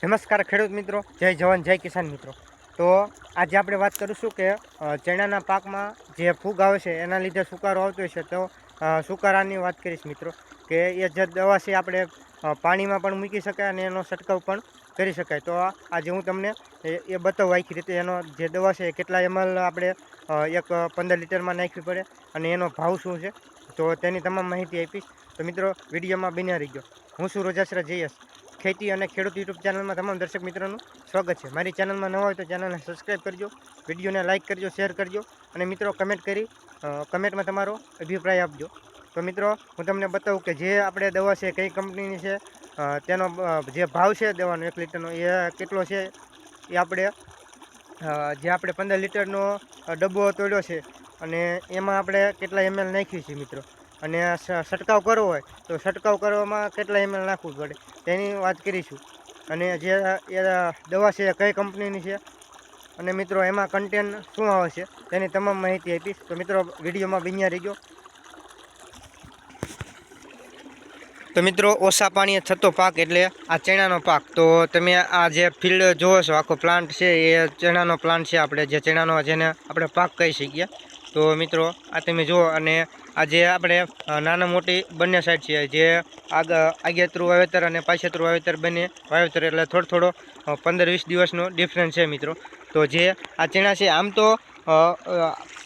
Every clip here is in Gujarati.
નમસ્કાર ખેડૂત મિત્રો, જય જવાન જય કિસાન મિત્રો। તો આજે આપણે વાત કરીશું કે ચણાના પાકમાં જે ફૂગ આવે છે એના લીધે સુકારો આવતો હોય છે, તો સુકારાની વાત કરીશ મિત્રો કે એ જે દવા છે આપણે પાણીમાં પણ મૂકી શકાય અને એનો છંટકાવ પણ કરી શકાય। તો આજે હું તમને એ બતાવું આખી રીતે એનો જે દવા છે કેટલા ml આપણે એક 15 લીટરમાં નાખવી પડે અને એનો ભાવ શું છે, તો તેની તમામ માહિતી આપીશ। તો મિત્રો વિડીયોમાં બન્યા રહીજો। હું છું રોજાસરા જયેશ, ખેતી અને ખેડૂત યુટ્યુબ ચેનલમાં તમામ દર્શક મિત્રોનું સ્વાગત છે। મારી ચેનલમાં નવા હોય તો ચેનલને સબસ્ક્રાઈબ કરજો, વિડીયોને લાઇક કરજો, શેર કરજો અને મિત્રો કમેન્ટ કરી કમેન્ટમાં તમારો અભિપ્રાય આપજો। તો મિત્રો હું તમને બતાવું કે જે આપણે દવા છે કઈ કંપનીની છે, તેનો જે ભાવ છે દવાનો 1 લીટરનો એ કેટલો છે, એ આપણે જે આપણે 15 લીટરનો ડબ્બો તોડ્યો છે અને એમાં આપણે કેટલા ml નાખીએ છીએ મિત્રો, અને છંટકાવ કરવો હોય તો છંટકાવ કરવામાં કેટલા ml નાખવું પડે તેની વાત કરીશું। અને જે એ દવા છે કઈ કંપનીની છે અને મિત્રો એમાં કન્ટેન્ટ શું આવે છે તેની તમામ માહિતી આપીશ। તો મિત્રો વિડીયોમાં બન્યા રહીજો। તો મિત્રો ઓછા પાણીએ થતો પાક એટલે આ ચણાનો પાક। તો તમે આ જે ફિલ્ડ જોવો છો, આખો પ્લાન્ટ છે એ ચણાનો પ્લાન્ટ છે, આપણે જે ચણાનો જેને આપણે પાક કહી શકીએ। તો મિત્રો આ તમે જુઓ, અને આ જે આપણે નાના મોટી બંને સાઈડ છે, જે આગેતરું વાવેતર અને પાછેતરું વાવેતર બંને વાવેતર એટલે થોડો 15-20 દિવસનો ડિફરન્સ છે મિત્રો। તો જે આ ચણા છે, આમ તો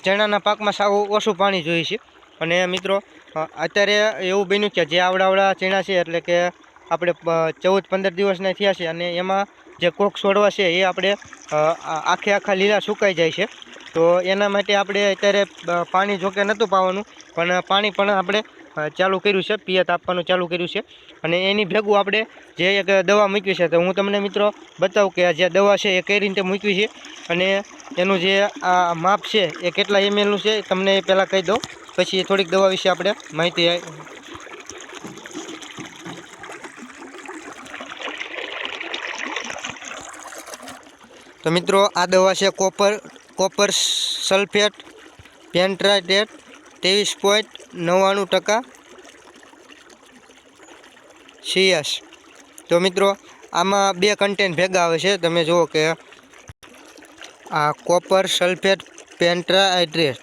ચણાના પાકમાં સાવ ઓછું પાણી જોઈએ છે, અને મિત્રો અત્યારે એવું બન્યું કે જે આવડા ચણા છે એટલે કે આપણે 14-15 દિવસના થયા છે અને એમાં જે કોક છોડવા છે એ આપણે આખા લીલા સુકાઈ જાય છે। તો એના માટે આપણે અત્યારે પાણી જોકે નહોતું પાવાનું, પણ પાણી પણ આપણે ચાલુ કર્યું છે, પિયત આપવાનું ચાલુ કર્યું છે। અને એની ભેગું આપણે જે એક દવા મૂકવી છે, તો હું તમને મિત્રો બતાવું કે જે દવા છે એ કઈ રીતે મૂકવી છે અને એનું જે આ માપ છે એ કેટલા mlનું છે તમને એ પહેલાં કહી દઉં, પછી થોડીક દવા વિશે આપણે માહિતી। તો મિત્રો આ દવા છે કોપર સલ્ફેટ પેન્ટ્રાઇટેટ 23.99% CS। તો મિત્રો આમાં 2 કન્ટેન્ટ ભેગા આવે છે, તમે જુઓ કે આ કોપર સલ્ફેટ પેન્ટ્રાઇટેટ।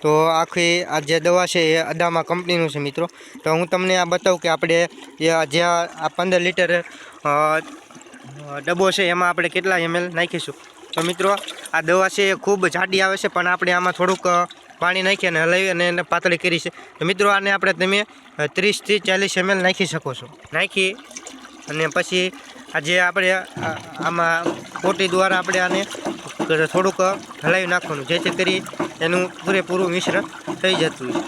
તો આખી આ જે દવા છે એ અદામા કંપનીનું છે મિત્રો। તો હું તમને આ બતાવું કે આપણે જે આ 15 લીટર ડબ્બો છે એમાં આપણે કેટલા ml નાખીશું। તો મિત્રો આ દવા છે એ ખૂબ જાડી આવે છે, પણ આપણે આમાં થોડુંક પાણી નાખી અને હલાવી અને એને પાતળી કરી છે। તો મિત્રો આને આપણે તમે 30થી 40 ml નાખી શકો છો। નાખી અને પછી આ જે આપણે આમાં પોટી દ્વારા આપણે આને થોડુંક હલાવી નાખવાનું, જેથી કરી એનું પૂરેપૂરું મિશ્રણ થઈ જતું હોય।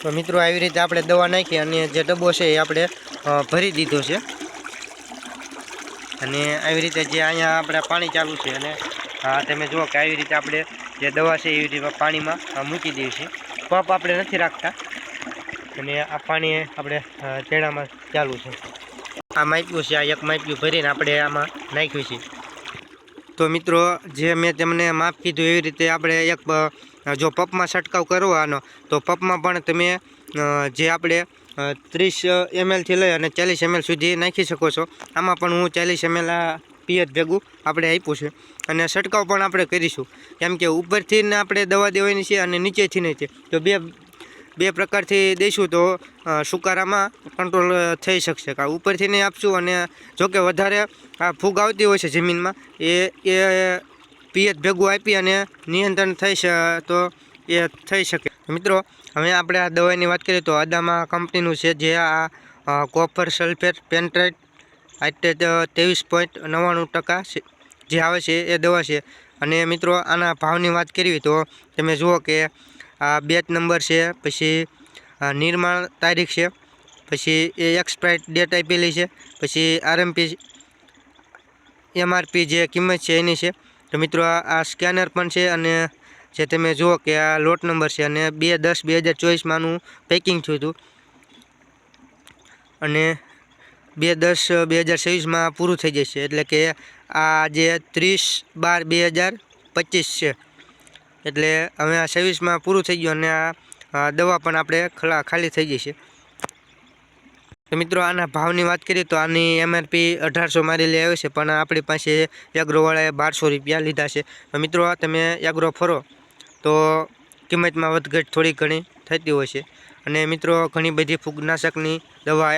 તો મિત્રો આવી રીતે આપણે દવા નાખી અને જે ડબ્બો છે એ આપણે ભરી દીધો છે, અને આવી રીતે જે અહીંયા આપણે પાણી ચાલુ છે, અને તમે જુઓ કે આવી રીતે આપણે જે દવા છે એવી રીતે પાણીમાં મૂકી દઈએ છીએ, પંપ આપણે નથી રાખતા, અને આ પાણી આપણે ચણામાં ચાલુ છે। આ માપ્યું છે, આ એક માપ્યું ભરીને આપણે આમાં નાખ્યું છે। તો મિત્રો જે મેં તમને માપ કીધું એવી રીતે આપણે એક જો પંપમાં છંટકાવ કરવાનો, તો પંપમાં પણ તમે જે આપણે 30 ml થી લઈ અને 40 ml સુધી નાખી શકો છો। આમાં પણ હું 40 ml પિયત ભેગું આપણે આપ્યું છે, અને છંટકાવ પણ આપણે કરીશું, કેમ કે ઉપરથી ને આપણે દવા દેવાની છે અને નીચેથી નહીં છે। તો બે પ્રકારથી દઈશું તો સુકારામાં કંટ્રોલ થઈ શકશે। કે ઉપરથી નહીં આપશું, અને જોકે વધારે આ ફૂગ આવતી હોય છે જમીનમાં, એ પિયત ભેગું આપી અને નિયંત્રણ તો એ થઈ શકે। મિત્રો હવે આપણે આ દવાની વાત કરીએ તો અદામા કંપનીનું છે, જે આ કોપર સલ્ફેટ પેન્ટ્રાઇટ 23.99% જે આવે છે એ દવા છે। અને મિત્રો આના ભાવની વાત કરવી તો તમે જુઓ કે આ બેચ નંબર છે, પછી નિર્માણ તારીખ છે, પછી એ એક્સપાયર ડેટ આપેલી છે, પછી RMP MRP જે કિંમત છે એની છે। તો મિત્રો આ સ્કેનર પણ છે, અને જે તમે જુઓ કે આ લોટ નંબર છે, અને 2/10/2024 પેકિંગ થયું હતું, અને 2/10/2026 પૂરું થઈ જશે, એટલે કે આ જે 30/12/2025 છે, એટલે હવે આ 26 પૂરું થઈ ગયું, અને આ દવા પણ આપણે ખાલી થઈ જશે। તો મિત્રો આના ભાવની વાત કરીએ તો આની MRP 1800 મારેલી આવે છે, પણ આપણી પાસે એગ્રોવાળાએ 1200 રૂપિયા લીધા છે. તો મિત્રો તમે એગ્રો ફરો તો કિંમતમાં વધઘટ થોડી ઘણી થતી હોય છે. અને મિત્રો ઘણી બધી ફૂગનાશકની દવા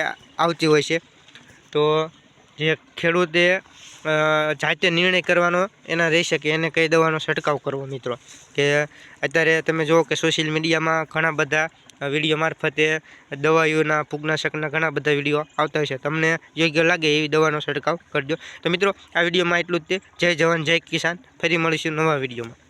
આવતી હોય છે. તો જે ખેડૂતે જાતે નિર્ણય કરવાનો એના રહેશે કે એને કઈ દવાનો છંટકાવ કરવો. મિત્રો કે અત્યારે તમે જુઓ કે સોશિયલ મીડિયામાં ઘણા બધા વિડીયો મારફતે દવાઈઓના ફૂગનાશકના ઘણા બધા વિડીયો આવતા હોય છે. તમને યોગ્ય લાગે એવી દવાનો છંટકાવ કરજો. તો મિત્રો આ વિડીયોમાં એટલું જ તે. જય જવાન જય કિસાન. ફરી મળીશું નવા વિડીયોમાં.